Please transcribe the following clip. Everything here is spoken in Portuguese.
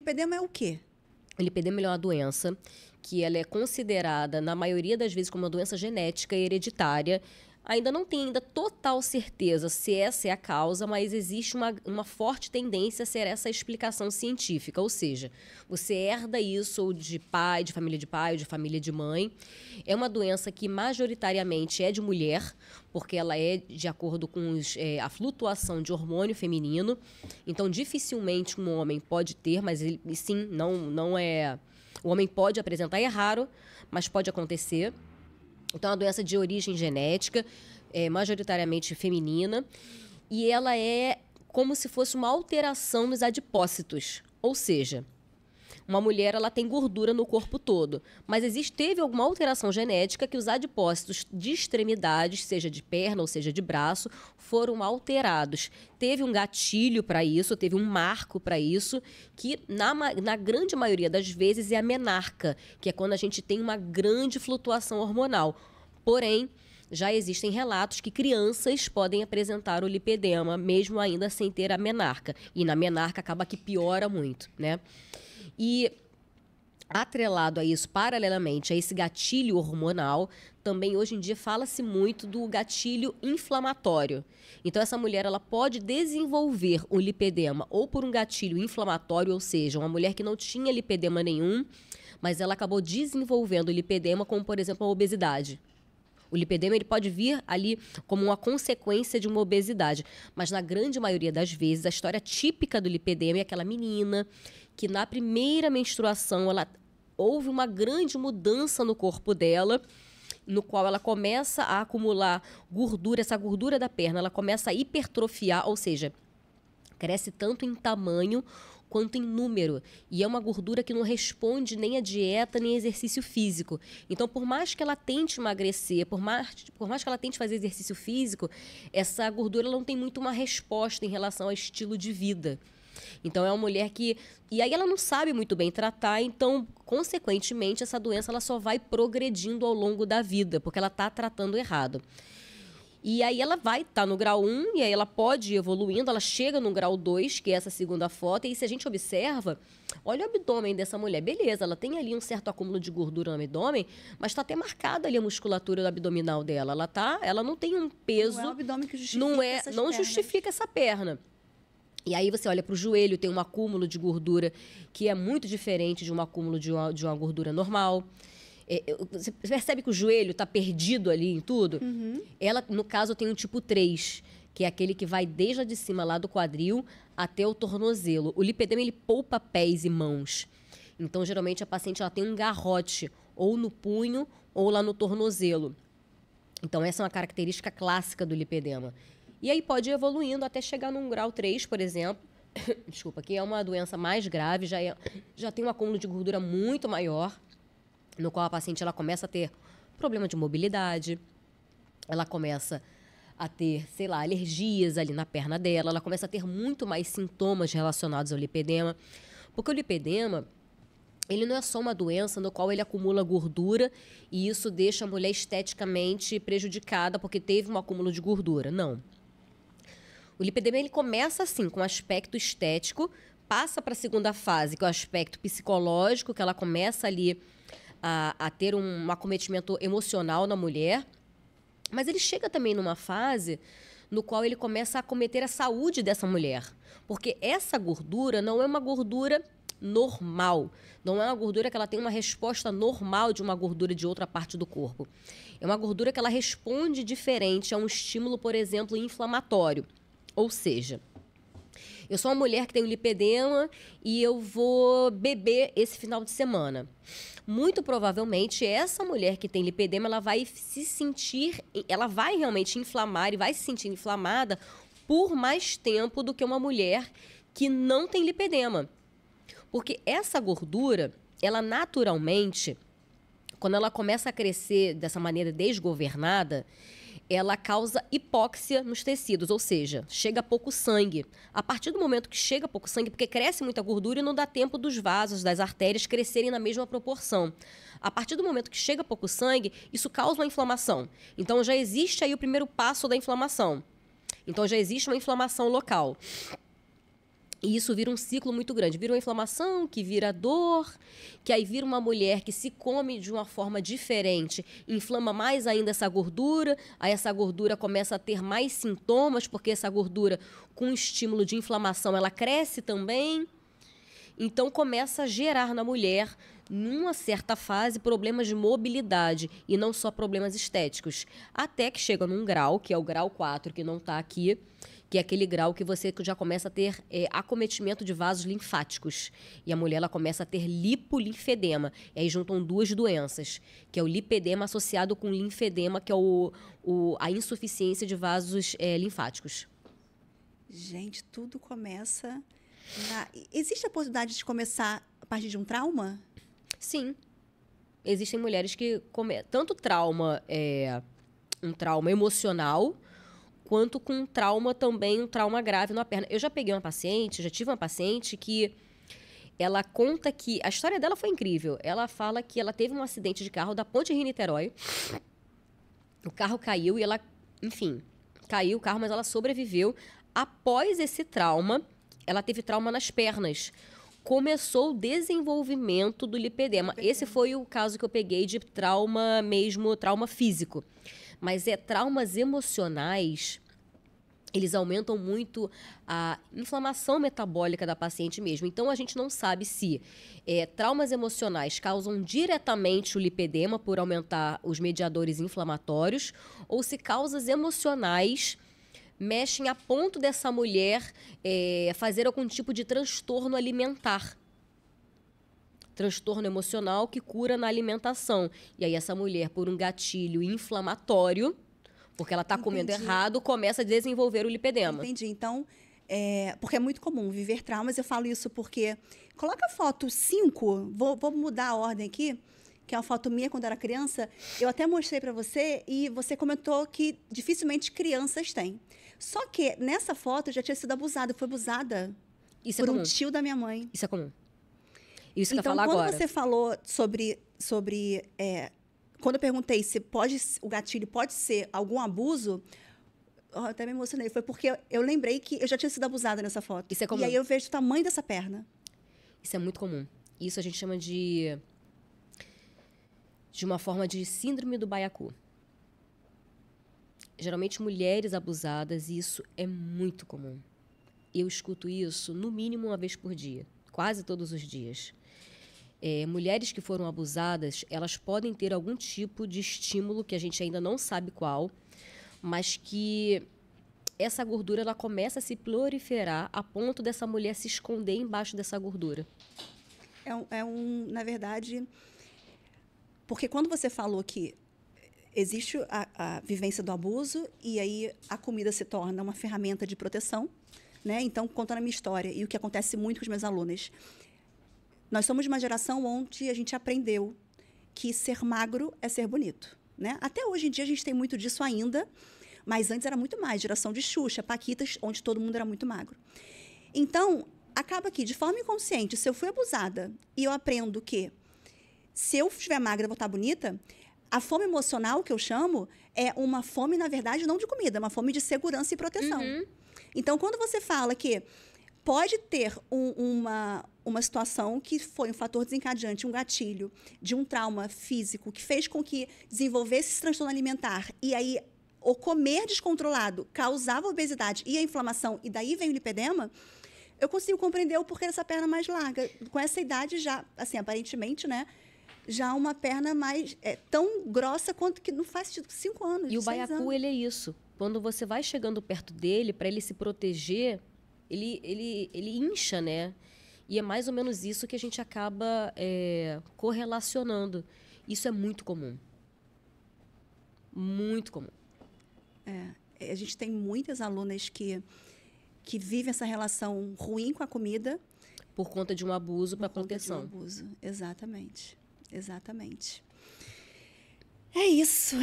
lipedema é o quê? O lipedema é uma doença que ela é considerada, na maioria das vezes, como uma doença genética e hereditária. Ainda não tem total certeza se essa é a causa, mas existe uma forte tendência a ser essa a explicação científica. Ou seja, você herda isso ou de pai, de pai, ou de família de mãe. É uma doença que majoritariamente é de mulher, porque ela é de acordo com a flutuação de hormônio feminino. Então, dificilmente um homem pode ter, mas ele, sim, não é... O homem pode apresentar, é raro, mas pode acontecer. Então, é uma doença de origem genética, majoritariamente feminina, e ela é como se fosse uma alteração nos adipócitos. Ou seja, uma mulher ela tem gordura no corpo todo, mas teve alguma alteração genética que os adipócitos de extremidades, seja de perna ou seja de braço, foram alterados. Teve um gatilho para isso, teve um marco para isso, que na grande maioria das vezes é a menarca, que é quando a gente tem uma grande flutuação hormonal. Porém, já existem relatos que crianças podem apresentar o lipedema, mesmo ainda sem ter a menarca. E na menarca acaba que piora muito, né? E atrelado a isso, paralelamente a esse gatilho hormonal, também hoje em dia fala-se muito do gatilho inflamatório. Então essa mulher ela pode desenvolver o lipedema ou por um gatilho inflamatório, ou seja, uma mulher que não tinha lipedema nenhum, mas ela acabou desenvolvendo o lipedema, como por exemplo a obesidade. O lipedema ele pode vir ali como uma consequência de uma obesidade, mas na grande maioria das vezes a história típica do lipedema é aquela menina que na primeira menstruação houve uma grande mudança no corpo dela, no qual ela começa a acumular gordura, essa gordura da perna, ela começa a hipertrofiar, ou seja, cresce tanto em tamanho quanto em número. E é uma gordura que não responde nem a dieta, nem a exercício físico. Então, por mais que ela tente emagrecer, por mais que ela tente fazer exercício físico, essa gordura não tem muito uma resposta em relação ao estilo de vida. Então, é uma mulher que... E aí ela não sabe muito bem tratar, então, consequentemente, essa doença ela só vai progredindo ao longo da vida, porque ela está tratando errado. E aí ela vai estar no grau 1, e aí ela pode ir evoluindo, ela chega no grau 2, que é essa segunda foto, e se a gente observa, olha o abdômen dessa mulher, beleza, ela tem ali um certo acúmulo de gordura no abdômen, mas está até marcada ali a musculatura abdominal dela, ela não tem um peso... Não é o abdômen que justifica não justifica essa perna. E aí você olha para o joelho, tem um acúmulo de gordura que é muito diferente de um acúmulo de uma gordura normal. Você percebe que o joelho está perdido ali em tudo? Uhum. Ela, no caso, tem um tipo 3, que é aquele que vai desde lá de cima, lá do quadril, até o tornozelo. O lipedema, ele poupa pés e mãos. Então, geralmente, a paciente ela tem um garrote, ou no punho, ou lá no tornozelo. Então, essa é uma característica clássica do lipedema. E aí pode ir evoluindo até chegar num grau 3, por exemplo, desculpa, que é uma doença mais grave, já tem um acúmulo de gordura muito maior, no qual a paciente ela começa a ter problema de mobilidade, ela começa a ter, sei lá, alergias ali na perna dela, ela começa a ter muito mais sintomas relacionados ao lipedema, porque o lipedema, ele não é só uma doença no qual ele acumula gordura e isso deixa a mulher esteticamente prejudicada porque teve um acúmulo de gordura, não. O lipedema ele começa assim, com aspecto estético, passa para a segunda fase, que é o aspecto psicológico, que ela começa ali a ter um acometimento emocional na mulher, mas ele chega também numa fase no qual ele começa a acometer a saúde dessa mulher, porque essa gordura não é uma gordura normal, não é uma gordura que ela tem uma resposta normal de uma gordura de outra parte do corpo. É uma gordura que ela responde diferente a um estímulo, por exemplo, inflamatório. Ou seja, eu sou uma mulher que tem um lipedema e eu vou beber esse final de semana. Muito provavelmente, essa mulher que tem lipedema, ela vai realmente inflamar e vai se sentir inflamada por mais tempo do que uma mulher que não tem lipedema. Porque essa gordura, ela naturalmente, quando ela começa a crescer dessa maneira desgovernada, ela causa hipóxia nos tecidos, ou seja, chega pouco sangue. A partir do momento que chega pouco sangue, porque cresce muita gordura e não dá tempo dos vasos, das artérias crescerem na mesma proporção. A partir do momento que chega pouco sangue, isso causa uma inflamação. Então já existe aí o primeiro passo da inflamação. Então já existe uma inflamação local. E isso vira um ciclo muito grande. Vira uma inflamação, que vira dor, que aí vira uma mulher que se come de uma forma diferente, inflama mais ainda essa gordura, aí essa gordura começa a ter mais sintomas, porque essa gordura, com estímulo de inflamação, ela cresce também. Então, começa a gerar na mulher, numa certa fase, problemas de mobilidade e não só problemas estéticos. Até que chega num grau, que é o grau 4, que não está aqui, que é aquele grau que você já começa a ter acometimento de vasos linfáticos. E a mulher ela começa a ter lipolinfedema. E aí juntam duas doenças, que é o lipedema associado com linfedema, que é a insuficiência de vasos linfáticos. Gente, tudo começa... Existe a possibilidade de começar a partir de um trauma? Sim. Existem mulheres que... Tanto trauma, um trauma emocional, quanto com trauma também, um trauma grave na perna. Eu já tive uma paciente que ela conta que... A história dela foi incrível. Ela fala que ela teve um acidente de carro da Ponte Rio-Niterói. O carro caiu e ela... Enfim, caiu o carro, mas ela sobreviveu. Após esse trauma, ela teve trauma nas pernas. Começou o desenvolvimento do lipedema. Esse foi o caso que eu peguei de trauma mesmo, trauma físico. Mas traumas emocionais, eles aumentam muito a inflamação metabólica da paciente mesmo. Então, a gente não sabe se traumas emocionais causam diretamente o lipedema por aumentar os mediadores inflamatórios ou se causas emocionais mexem a ponto dessa mulher fazer algum tipo de transtorno alimentar. Transtorno emocional que cura na alimentação. E aí essa mulher, por um gatilho inflamatório, porque ela está comendo errado, começa a desenvolver o lipedema. Entendi. Então, porque é muito comum viver traumas. Eu falo isso porque... Coloca a foto 5. Vou mudar a ordem aqui, que é uma foto minha quando eu era criança. Eu até mostrei para você e você comentou que dificilmente crianças têm. Só que nessa foto eu já tinha sido abusada. Foi abusada por um tio da minha mãe. Isso é comum. Isso que eu então, ia falar agora. Quando você falou sobre quando eu perguntei se o gatilho pode ser algum abuso, eu até me emocionei. Foi porque eu lembrei que eu já tinha sido abusada nessa foto. Isso é comum. E aí eu vejo o tamanho dessa perna. Isso é muito comum. Isso a gente chama de uma forma de síndrome do baiacu. Geralmente, mulheres abusadas, e isso é muito comum. Eu escuto isso, no mínimo, uma vez por dia. Quase todos os dias. Mulheres que foram abusadas, elas podem ter algum tipo de estímulo, que a gente ainda não sabe qual, mas que essa gordura ela começa a se proliferar a ponto dessa mulher se esconder embaixo dessa gordura. Na verdade... Porque quando você falou que existe a vivência do abuso e aí a comida se torna uma ferramenta de proteção, né? Então, contando a minha história e o que acontece muito com os meus alunos, nós somos de uma geração onde a gente aprendeu que ser magro é ser bonito, né? Até hoje em dia a gente tem muito disso ainda, mas antes era muito mais, geração de Xuxa, Paquitas, onde todo mundo era muito magro. Então, acaba que, de forma inconsciente, se eu fui abusada e eu aprendo que se eu estiver magra, eu vou estar bonita, a fome emocional, que eu chamo, é uma fome, na verdade, não de comida, é uma fome de segurança e proteção. Uhum. Então, quando você fala que pode ter uma situação que foi um fator desencadeante, um gatilho de um trauma físico que fez com que desenvolvesse esse transtorno alimentar e aí o comer descontrolado causava obesidade e a inflamação e daí vem o lipedema, eu consigo compreender o porquê dessa perna mais larga. Com essa idade já, assim, aparentemente, né? Já uma perna mais tão grossa quanto que não faz 5 anos. E o baiacu, ele é isso. Quando você vai chegando perto dele, para ele se proteger, ele incha, né? E é mais ou menos isso que a gente acaba correlacionando. Isso é muito comum. Muito comum. A gente tem muitas alunas que vivem essa relação ruim com a comida. Por conta de um abuso para proteção. Por conta de um abuso, exatamente. Exatamente. É isso.